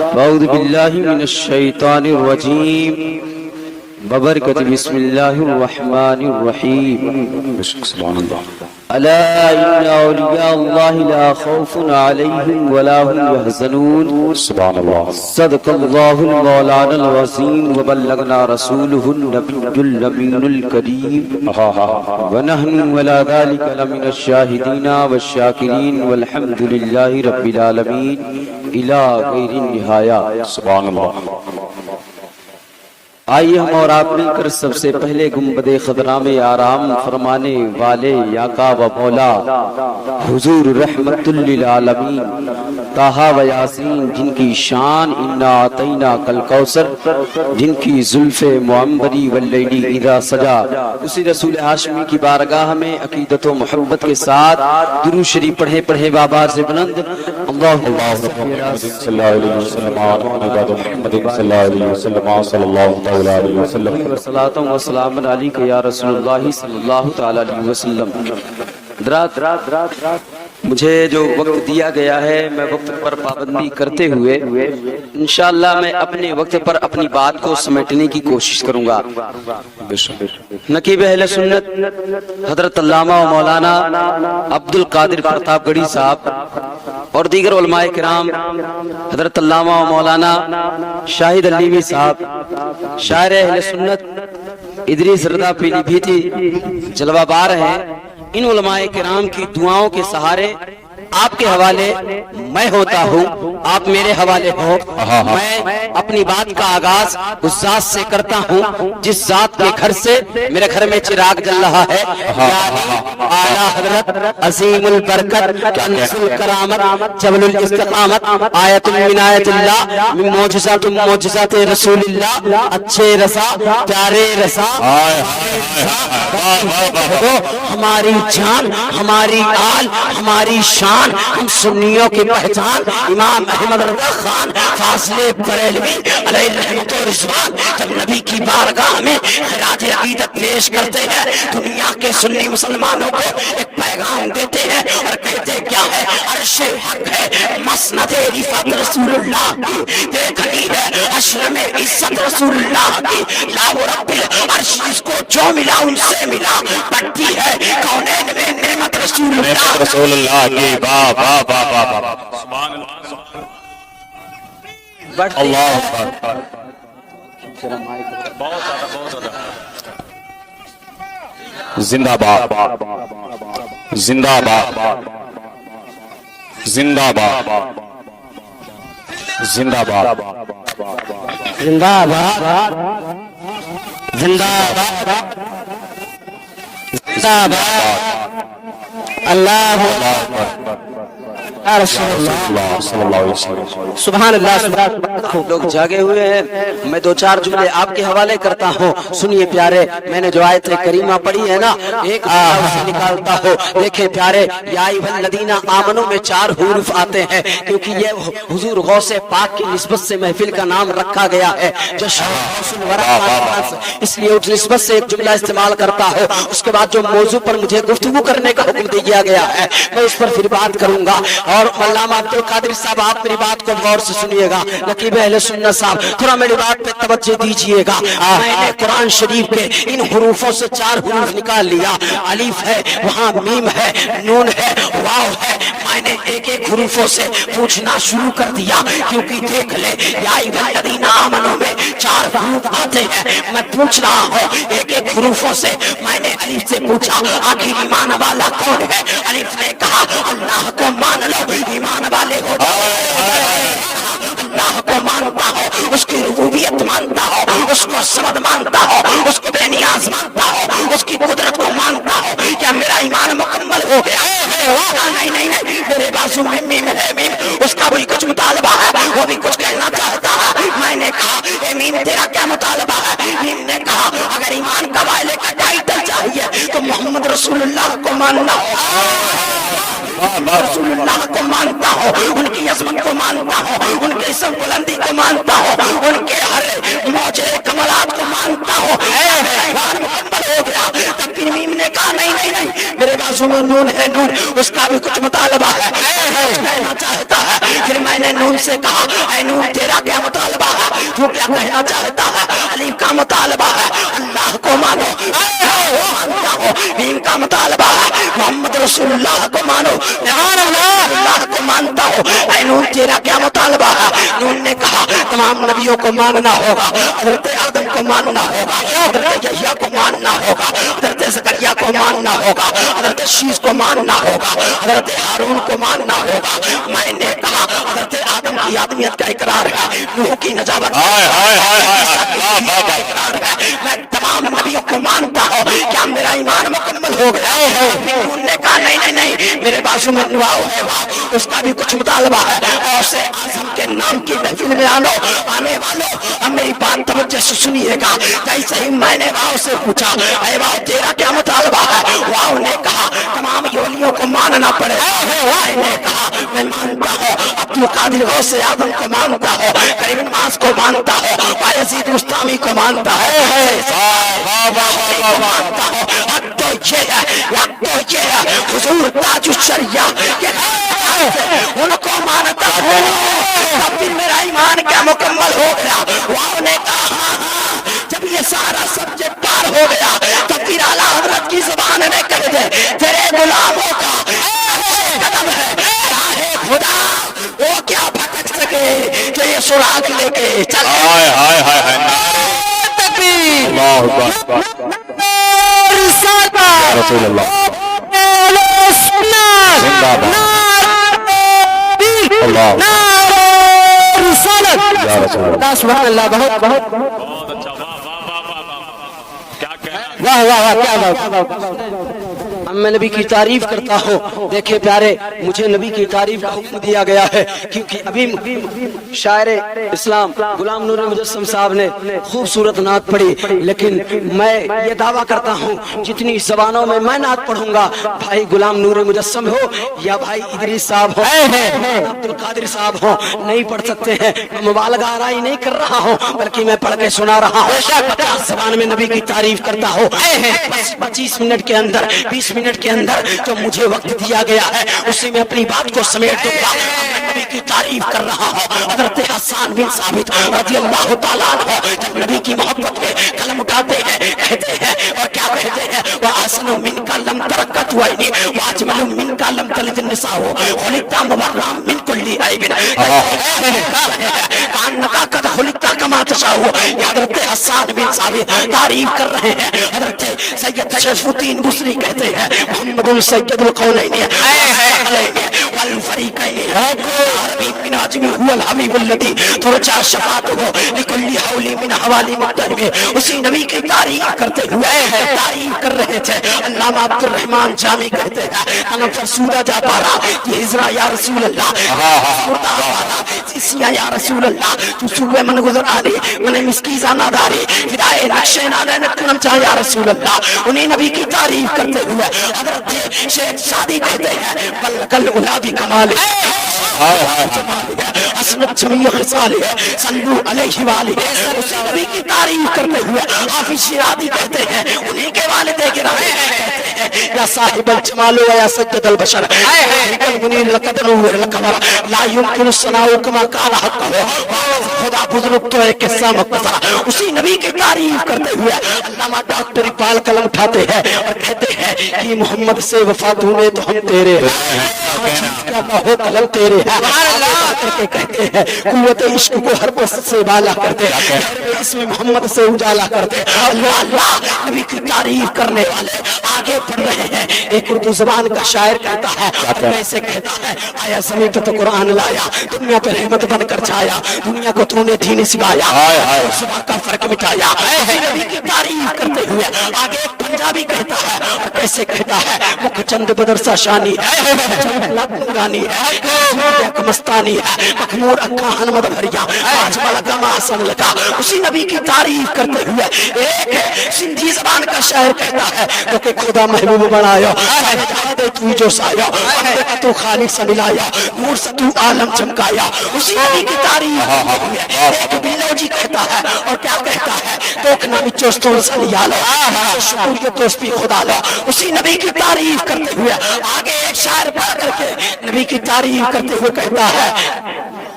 أعوذ بالله من الشيطان الرجيم ببركة بسم الله الرحمن الرحيم سبحان اللہ. ألا إن أولياء الله لا خوف عليهم ولا هم يحزنون. سبحان اللہ. صدق الله المولانا العظيم وبلغنا رسوله النبي الأمين الكريم ونحن ولا ذلك لمن الشاهدين والشاكرين والحمد لله رب العالمين إلى غير النهاية. سبحان اللہ. آئیے ہم اور آپ مل کر سب سے پہلے گنبد خضرا میں آرام فرمانے والے آقا و مولا حضور رحمت للعالمین طٰہٰ و یاسین، جن کی شان انا اعطینا کل کوثر، جن کی زلف معمبری واللیل اذا سجا، اسی رسول ہاشمی کی بارگاہ میں عقیدت و محبت کے ساتھ درود شریف پڑھے پڑھے بابا سے بلند اللہم صلی اللہ علیہ وسلم محمد صلی اللہ علیہ وسلم صلی اللہ علیہ وسلم صلاۃ و سلام علیک یا رسول اللہ صلی اللہ تعالی علیہ وسلم. حضرات، مجھے جو وقت دیا گیا ہے میں وقت پر پابندی کرتے ہوئے انشاءاللہ میں اپنے وقت پر اپنی بات کو سمیٹنے کی کوشش کروں گا. نقیب اہل سنت حضرت علامہ و مولانا عبد القادر پرتاپ گڑھی صاحب اور دیگر علماء کرام، حضرت علامہ و مولانا شاہد علیمی صاحب، شاعر اہل سنت ادریس رضا پیلی بھیتی جلوہ بار ہیں، ان علماء کرام کی دعاؤں کے سہارے آپ کے حوالے میں ہوتا ہوں، آپ میرے حوالے ہو. میں اپنی بات کا آغاز اس ذات سے کرتا ہوں جس ذات کے گھر سے میرے گھر میں چراغ جل رہا ہے، یعنی اعلیٰ حضرت عظیم البرکت کنز الکرامت جبل الاستقامت آیت من آیت اللہ من معجزات معجزات رسول اللہ، اچھے رسا پیارے رسا ہماری جان ہماری آل ہماری شان، ہم سنیوں کی پہچان، امام احمد رضا خان فاضل بریلوی علیہ رحمت و رضوان جب نبی کی بارگاہ میں خراج عقیدت پیش کرتے ہیں، دنیا کے سنی مسلمانوں کو ایک پیغام دیتے ہیں اور کہتے کیا ہے؟ عرش حق ہے، مسند رفعت رسول اللہ کی، دیکھنی ہے حشر میں عزت رسول اللہ کی، لا رب العرش جس کو جو ملا ان سے ملا، بڑھتی ہے کونین میں نعمت رسول اللہ کی. واہ واہ واہ واہ سبحان اللہ. زندہ باد زندہ باد زندہ باد زندہ باد زندہ باد زندہ باد زندہ باد اللہ سبحان اللہ. لوگ جاگے ہوئے ہیں، میں دو چار جملے آپ کے حوالے کرتا ہوں، سنیے پیارے. میں نے جو آیت کریمہ پڑھی ہے نا، ایک سے نکالتا ہوں. دیکھیں پیارے، یا ایھا الذین آمنوا میں 4 حروف آتے ہیں کیونکہ یہ حضور غوث پاک کی نسبت سے محفل کا نام رکھا گیا ہے، جو اس لیے اس نسبت سے ایک جملہ استعمال کرتا ہوں. اس کے بعد جو موضوع پر مجھے گفتگو کرنے کا حکم دیا گیا ہے میں اس پر پھر بات کروں گا. اور علامہ عبد القادر صاحب آپ میری بات کو غور سے سنیے گا، نقیب اہل سنت صاحب تھوڑا میری بات پہ توجہ دیجئے گا. میں نے قرآن شریف کے ان حروفوں سے 4 حروف نکال لیا، الف ہے، وہاں میم ہے، نون ہے، واو ہے. میں نے ایک ایک حروفوں سے پوچھنا شروع کر دیا کیونکہ دیکھ لے یا ایھا الذین آمنوا میں 4 حروف آتے ہیں. میں پوچھ رہا ہوں ایک ایک حروفوں سے. میں نے الف سے پوچھا آخر ایمان والا کون ہے؟ الف نے کہا اللہ کو مان لو، ایمان والے ہو جاؤ. اللہ کو مانتا ہو، اس کی ربوبیت مانتا ہو، اس کو صمد مانتا ہو، اس کو بے نیاز مانتا ہو، اس کی قدرت کو مانتا ہو. کیا میرا ایمان مکمل ہو گیا؟ نہیں نہیں نہیں، میرے بازو میں میم ہے، میم اس کا بھی کچھ مطالبہ ہے، وہ بھی کچھ کہنا چاہتا ہے. میں نے کہا اے میم تیرا کیا مطالبہ ہے؟ میم نے کہا اگر ایمان کا وائلے کا ٹائٹل چاہیے تو محمد رسول اللہ کو ماننا ہو، رسول اللہ کو مانتا ہو، ان کی عظمت کو مانتا ہو، ان کی اسم بلندی کو مانتا ہو، ان کے ہر موجے کمالات کو مانتا ہو. ایمان مکمل ہو گیا. تب میم نے کہا نہیں نہیں نہیں، میرے بازو میں نون ہے، نون اس کا بھی کچھ مطالبہ ہے، کہنا چاہتا ہے۔ پھر میں نے نون سے کہا اے نون تیرا کیا مطالبہ ہے، تو کیا کہنا چاہتا ہے؟ الف کا مطالبہ ہے اللہ کو مانو، دین کا مطالبہ ہے محمد رسول اللہ کو مانو، اللہ کو مانتا ہو۔ اے نون تیرا کیا مطالبہ ہے؟ نون نے کہا تمام نبیوں کو ماننا ہوگا، حضرت آدم کو ماننا ہوگا، حضرت یحییٰ کو ماننا ہوگا، حضرت زکریا کو ماننا ہوگا، حضرت شیس کو ماننا ہوگا، حضرت ہارون کو ماننا ہوگا۔ میں نے کہا حضرت آدم کی آدمیت کا اقرار ہے، نوح کی نجابت کا اقرار ہے، میں تمام نبیوں کو مانتا ہوں، کیا میرا ایمان مکمل ہو گیا؟ انہوں نے کہا نہیں نہیں نہیں، میرے بازو میں نواؤ ہے، اس کا بھی کچھ مطالبہ ہے، اور سے اعظم کے نام کی محفل میں آنے والوں اب میری بات توجہ سے سنیے گا۔ جیسے ہی میں نے واؤ سے پوچھا اے واؤ تیرا کیا مطالبہ ہے، واؤ نے کہا تمام یولیوں کو ماننا پڑے، میں نے کہا میں مانتا ہوں عبد القادر غوث اعظم کو مانتا ہوں، کریم نواز کو مانتا ہوں، بایزید بستامی کو مانتا ہوں، حق تو یہ ہے، حق تو یہ ہے حضور تاج الشریعہ ان کو مانتا ہوں، تب پھر میرا ایمان کیا مکمل ہو گیا؟ واؤ نے کہا جب یہ سارا سبجیکٹ پار ہو گیا تو پھر اعلیٰ حضرت کی زبان میں کہہ دے تیرے غلاموں کا قدم ہے راہ خدا وہ کیا بھٹک سکے جو یہ سراغ لے کے چلے۔ تکبیر اللہ اکبر یا رسول اللہ زندہ باد اللہ یا رسول اللہ سبحان اللہ بہت بہت اچھا، کیا کہنا ہے؟ واہ واہ واہ کیا بات۔ اب میں نبی کی تعریف کرتا ہوں، دیکھیں پیارے مجھے نبی کی تعریف کا حکم دیا گیا ہے، کیونکہ ابھی شاعر اسلام غلام نور مجسم صاحب نے خوبصورت نعت پڑھی، لیکن میں یہ دعویٰ کرتا ہوں جتنی زبانوں میں نعت پڑھوں گا، بھائی غلام نور مجسم ہو یا بھائی ادریس صاحب ہو، عبد القادر صاحب ہو، نہیں پڑھ سکتے ہیں۔ میں مبالغہ آرائی نہیں کر رہا ہوں بلکہ میں پڑھ کے سنا رہا ہوں۔ 50 زبان میں نبی کی تعریف کرتا ہوں، 25 منٹ کے اندر 20 منٹ کے اندر جو مجھے وقت دیا گیا ہے اسی میں اپنی بات کو سمیٹ دوں گا۔ میں نبی کی تعریف کر رہا ہوں، حضرت حسان بن ثابت رضی اللہ تعالیٰ عنہ جب نبی کی محبت میں قلم اٹھاتے ہیں کہتے ہیں اور کیا کہتے ہیں وَأَحْسَنُ مِنْكَ لَمْ تَرَكَّتْ عَيْنِي وَأَجْمَلُ مِنْكَ لَمْ تَلِدِ النِّسَاءُ خُلِقْتَ مُبَرَّأً مِنْ كُلِّ عَيْبٍ كَأَنَّكَ قَدْ خُلِقْتَ كَمَا تَشَاءُ۔ یہ حضرت حسان بن ثابت تعریف کر رہے ہیں۔ حضرت سید تشریف الدین بصری کہتے ہیں محمد السید القولین والفریقین حبیب بن عجمی هو الحبیب الذی ترجى شفاعته لكل حول من حوالی مختلف۔ اسی نبی کی تعریف کرتے ہوئے تعریف کر رہے تھے۔ علامہ عبد الرحمن جامی کہتے ہیں انا فرسودہ جا پارا یہ ہجرہ یا رسول اللہ فردا پارا سیسیہ یا رسول اللہ تو صوبے من گزر آلی من مسکیزہ ناداری فدائے نقشے نادے نکنم چاہ یا رسول اللہ۔ انہیں نبی کی تعریف کرتے ہوئے حضرت شیخ شادی کہتے ہیں بلکل اولادی کمال حسنت جمیع خصال صلو علیہ والہ۔ اسی نبی کی تعریف کرتے ہوئے حافظ شیرازی کہتے ہیں انہیں کے والد گرامی کہتے ہیں یا صاحب الجمال و یا سجد البشر المنیر لقد نور القمر لا يمكن الثناء كما قال حقه خدا بزرگ تو ایک قصہ مختصر۔ اسی نبی کی تعریف کرتے ہوئے علامہ ڈاکٹر اقبال قلم اٹھاتے ہیں اور کہتے ہیں کہ محمد سے وفات ہوئے تو ہم تیرے کیا کہو قلم تیرے ہیں کر کے کہتے ہیں قوت عشق کو ہر بس سے بالا کرتے ہیں اس میں محمد سے اجالا کرتے ہیں۔ اللہ اللہ نبی کی تعریف کرنے والے آگے پڑھ رہے ہیں۔ ایک اردو زبان کا شاعر کہتا ہے کیسے کہتا ہے آیا زمین پہ تو قرآن لایا دنیا پہ رحمت بن کر چھایا دنیا کو تو نے دین سکھایا صبح کا فرق مٹایا۔ نبی کی تعریف کرتے ہوئے آگے ایک پنجابی کہتا ہے اور کیسے کہتا ہے مکھ چند بدرسہ شانی ہے نورانی ہے مستانی ہے مخمور اکھا حنمد بھریا آج بلگا محسن لگا۔ اسی نبی کی تعریف کرتے ہوئے ایک سندھی زبان کا شاعر کہتا ہے تو کہ خدا محبوب بنایا تو جو سایا تو خالق سے ملایا نور سے تو عالم چمکایا۔ اسی نبی کی تعریف ہے. ایک بلوجی کہتا ہے اور کیا کہتا ہے توکنا بچوستون سلیالو شکریہ توسبی خدا لو. اسی نبی کی تعریف کرتے ہوئے آگے ایک شاعر پڑھ کر کے نبی کی تعریف کرتے ہوئے کہتا ہے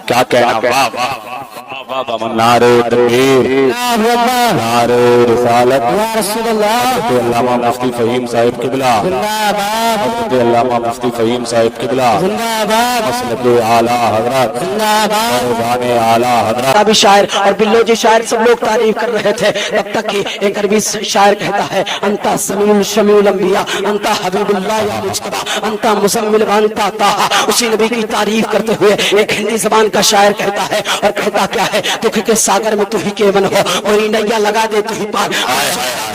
کیا کہنا واہ واہ واہ نعرے تکبیر نعرے رسالت رسول اللہ حضرت علامہ مفتی فہیم صاحب قبلہ حضرت علامہ مفتی فہیم صاحب قبلہ مسلک اعلیٰ حضرت فیضان اعلیٰ حضرت. بھی شاعر اور بلوجی شاعر سب لوگ تعریف کر رہے تھے تب تک کہ ایک عربی شاعر کہتا ہے انتا سمیع شمیع الانبیاء انتا حبیب اللہ یا مجتبی انتا مزمل وانتا طٰہٰ. اسی نبی کی تعریف کرتے ہوئے ایک ہندی زبان کا شاعر کہتا ہے اور کہتا کیا ہے دکھ کے ساگر میں تو ہی کیون ہو کوئی نیا لگا دے تو ہی پار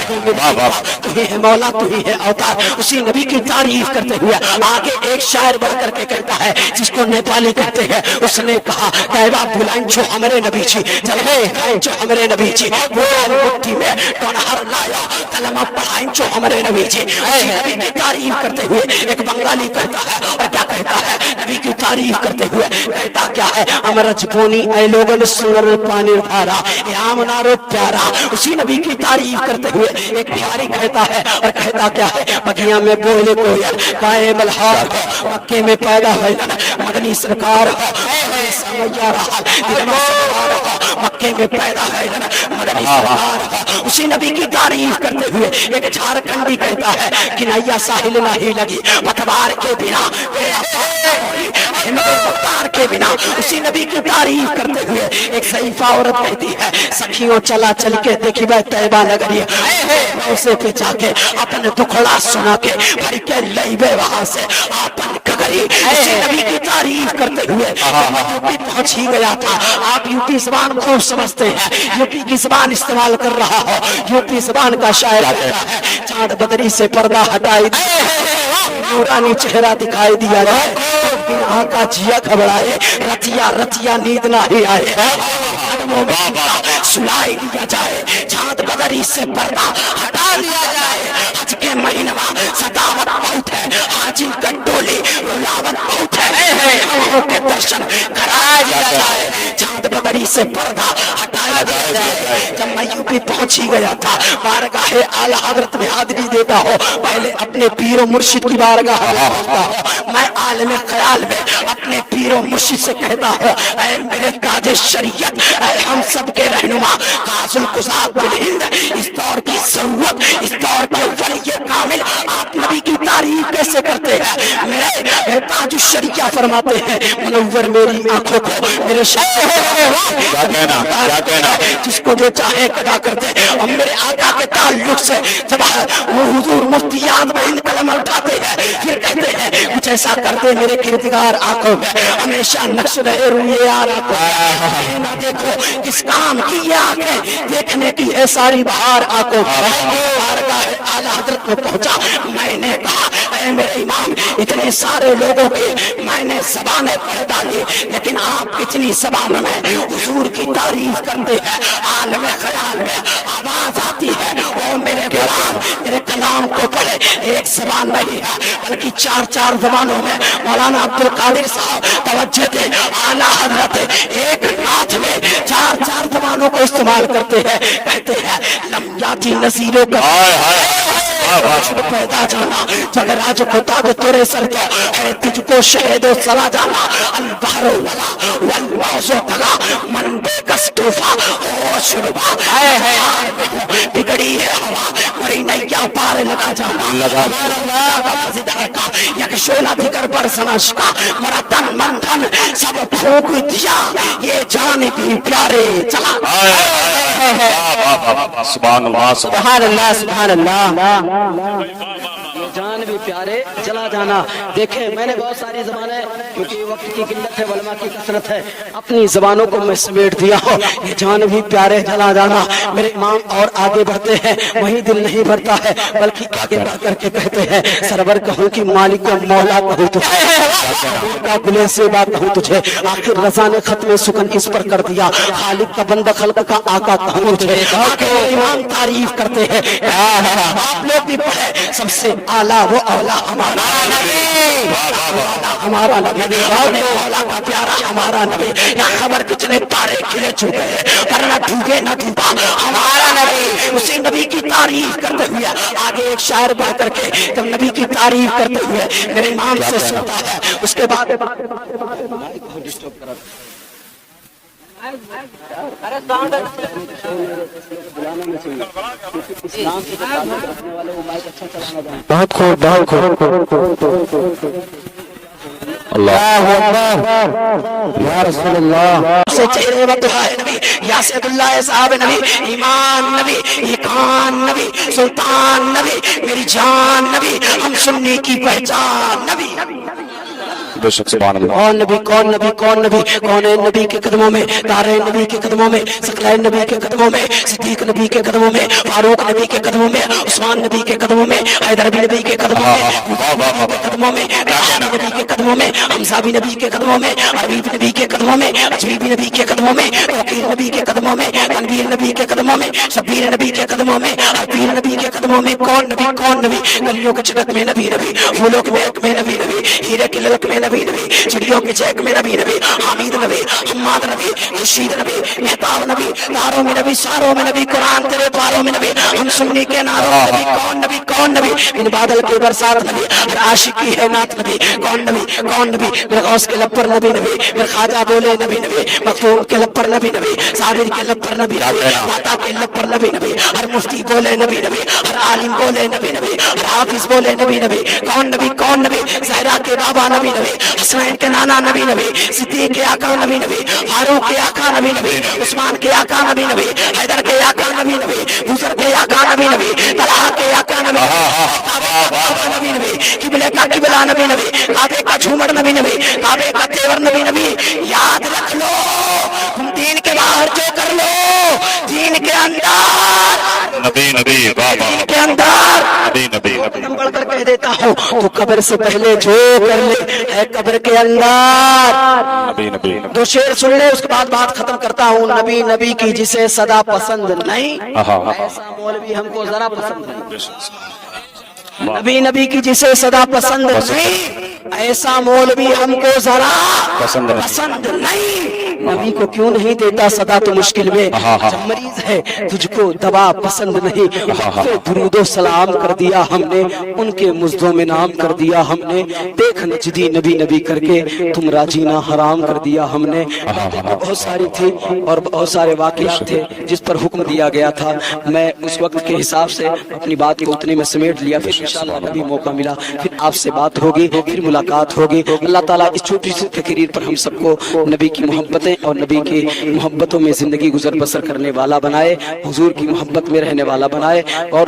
تو ہی ہے مولا تو ہی ہے اوتار. اسی نبی کی تعریف کرتے ہوئے آگے ایک شاعر بڑھ کر کے کہتا ہے جس کو نیپالی کہتے ہیں اس نے کہا کہوا بلائیں جو ہمارے نبی جی چلے جو ہمارے نبی جی بلائیں مٹھی میں ٹونہر لایا کلمہ پڑھائیں جو ہمارے نبی جی. اسی نبی کی تعریف کرتے ہوئے ایک بنگالی کہتا ہے اور کیا کہتا ہے نبی کی تعریف کرتے ہوئے کہتا کیا ہے امرج پونی اے لوگن سنر پانی دھارا یام نارو پیارا. اسی نبی کی تعریف کرتے ہوئے ایک بہاری کہتا ہے اور کہتا کیا ہے بگیاں میں بولے کوئل کائے ملہار ہو مکے میں پیدا ہوئے مدنی سرکار ہو سمیہ رہا مکے میں پیدا ہے مدنی سرکار ہو. اسی نبی کی تعریف کرتے ہوئے ایک جھارکھنڈی کہتا ہے کنیا ساحل نہیں لگی پتوار کے بنا مختار کے بنا. اسی نبی کی تعریف کرتے ہوئے ایک ضعیفہ عورت کہتی ہے سکھیوں چلا چل کے دیکھی بھائی طیبہ نگری اسے پہ جا کے اپنے دکھڑا سنا کے بھر کے لئیبے وہاں سے اپن کگری. اسی نبی کی تعریف کرتے ہوئے یوپی پہنچ ہی گیا تھا. آپ یوپی زبان خوب سمجھتے ہیں یوپی کی زبان استعمال کر رہا ہو. یوپی زبان کا شاعر کہتا ہے چاند بدری سے پردہ ہٹائی نورانی چہرہ دکھائی دیا جائے بنا کا جیا گھبرائے رتیا رتیا نیند نہ ہی آئے قدموں میں سلائی دیا جائے چاند بدری سے پردہ ہٹا دیا جائے. حج کے مہینہ صداوت بہت ہے حاجی گنڈولی رلاوت بہت ہے آنکھوں کے درشن کرا دیا جائے چاند بدری سے پردہ ہٹایا جائے. جب میں یوپی پہنچ ہی گیا تھا بارگاہ اعلیٰ حضرت میں حاضری دیتا ہو پہلے اپنے پیر و مرشد کی بارگاہ میں پہنچتا ہو. میں عالم خیال میں اپنے پیر و مرشد سے کہتا ہوں اے میرے تاج شریعت اے ہم سب کے رہنما کاظ القضاۃ بالہند اس دور کی ضرورت اس دور کے ولی کامل آپ نبی کی تعریف کیسے کرتے ہیں. میرے تاج الشریعہ فرماتے ہیں منور میری آنکھوں کو میرے جس کو جو چاہے ادا کرتے اور میرے آقا کے تعلق سے جب وہ حضور مفتی یاد میں کلمہ اٹھاتے ہیں پھر کہتے ہیں کچھ ایسا کرتے میرے کردگار آنکھوں میں ہمیشہ نقش رہے روئے یار آنکھوں نہ دیکھو کس کام کی یہ آنکھیں دیکھنے کی ہے ساری بہار آنکھوں بارگاہ اعلیٰ حضرت میں پہنچا. میں نے کہا اے میرے امام اتنے سارے لوگوں کی میں نے زبانیں پڑھ ڈالی لیکن آپ اتنی زبانوں میں حضور کی تعریف کرتے ہیں عالم خیال میں آواز آتی ہے او میرے غلام میرے کلام کو پڑھے. ایک زبان نہیں ہے بلکہ چار چار زبانوں میں مولانا عبد القادر صاحب توجہ دے اعلیٰ حضرت ایک نعت میں چار چار زبانوں کو استعمال کرتے ہیں. کہتے ہیں لمیاتی نظیروں کا پیدا جانا جگر آج کو تاج تیرے سر کو ہے تجھ کو شہد و سلا جانا البحر ولا والواز تلا من بے کس طوفا ہو شربا بگڑی ہے ہوا مری نیا پار لگا جانا یک شولا دیگر برسنش کا مرا تن من دھن سب پھوک دیا یہ جان بھی پیارے چلا. سبحان اللہ سبحان اللہ سبحان اللہ جان بھی پیارے چلا جانا. دیکھیں میں نے بہت ساری زبانیں کیونکہ وقت کی قلت ہے علماء کی کثرت ہے اپنی زبانوں کو میں سمیٹ دیا ہوں. یہ جان بھی پیارے چلا جانا میرے امام اور آگے بڑھتے ہیں وہیں دل نہیں بھرتا ہے بلکہ آگے بڑھ کر کے کہتے ہیں سرور کہوں کہ مالک و مولا کہوں تجھے گلے سے بات کہوں تجھے. آخر رضا نے ختم سکن اس پر کر دیا خالق کا بندہ خلق کا آقا مجھے آگے امام تعریف کرتے ہیں آپ لوگ بھی پڑھے سب سے اعلیٰ وہ اولا ہمارا نبی ہمارا نبی اولا کا پیارا ہمارا نبی یا خبر کتنے تارے کھلے چکے ہیں پر نہ ڈوبے نہ ڈوبا ہمارا نبی اسی نبی کی تعریف کرتے ہوئے آگے ایک شاعر پڑھ کر کے جب نبی کی تعریف کرتے ہوئے میرے امام سے سنتا ہے اس کے بعد بہت خوب بہت خوب اللہ یا رسول اللہ سے چہرے وقت ہے نبی یا سید اللہ صاحب نبی ایمان نبی ایقان نبی سلطان نبی میری جان نبی ہم سننے کی پہچان نبی بے شک سبحان اللہ کون نبی کون نبی کون نبی کون نبی کے قدموں میں تارے نبی کے قدموں میں ثقلین نبی کے قدموں میں صدیق نبی کے قدموں میں فاروق نبی کے قدموں میں عثمان نبی کے قدموں میں حیدر علی نبی کے قدموں میں قدموں میں نبی کے قدموں میں حمزہ بھی نبی کے قدموں میں حبیب نبی کے قدموں میں اجمیبی نبی کے قدموں میں وکیل نبی کے قدموں میں تنویر نبی کے قدموں میں شبیر نبی کے قدموں میں حبیر نبی کے قدموں میں کون نبی گلیوں کے چڑک میں نبی نبی پھولوں کے مہک میں نبی نبی ہیرے کے لڑک میں نبی نبی چڑیوں کے چہک میں نبی نبی حمید نبی حماد نبی خورشید نبی مہتاب نبی تاروں میں نبی ساروں میں نبی قرآن تیرے پاروں میں نبی ہم سننے کے ناروں میں نبی کون نبی ان بادل کے برسات نبی ہر عاشق کی ہے نعت نبی کون نبی میرے غوث کے لب پر نبی میرے خواجہ بولے نبی مخدوم کے لب پر نبی صابر کے لب پر نبی ماتا کے لب پر نبی ہر مفتی بولے نبی ہر عالم بولے نبی ہر حافظ بولے نبی کون نبی زہرا کے بابا نبی حسنین کے نانا نبی صدیق کے آقا نبی فاروق کے آقا نبی عثمان کے آقا نبی حیدر کے آقا نبی بزر کے آقا نبی طلحہ کے آقا نبی قبلے کا قبلہ نبی کعبے کا جھومر نبی کعبے کا تیور نبی یاد رکھ لو تم دین کے باہر جو کر لو دین کے اندر نبی بابا کے اندر نبی بڑھ کر کہہ دیتا ہوں تو قبر سے پہلے جو کر لے ہے قبر کے اندر نبی دو شعر سن لے اس کے بعد بات ختم کرتا ہوں نبی کی جسے صدا پسند نہیں ایسا مولوی ہم کو ذرا پسند نہیں نبی کی جسے صدا پسند نہیں ایسا مولوی ہم کو ذرا پسند نہیں نبی کو کیوں نہیں دیتا صدا تو مشکل میں جب مریض ہے تجھ کو دوا پسند نہیں درود و سلام کر دیا ہم نے ان کے مزدوں میں نام کر دیا ہم نے دیکھ نجدی نبی کر کے تم راجینا حرام کر دیا ہم نے بہت ساری تھی اور بہت سارے واقعات تھے جس پر حکم دیا گیا تھا میں اس وقت کے حساب سے اپنی بات کو اتنے میں سمیٹ لیا پھر انشاءاللہ نبی موقع ملا پھر آپ سے بات ہوگی پھر ملاقات ہوگی اللہ تعالیٰ اس چھوٹی سی تقریر پر ہم سب کو نبی کی محبتیں اور نبی کی محبتوں میں زندگی گزر بسر کرنے والا بنائے حضور کی محبت میں رہنے والا بنائے اور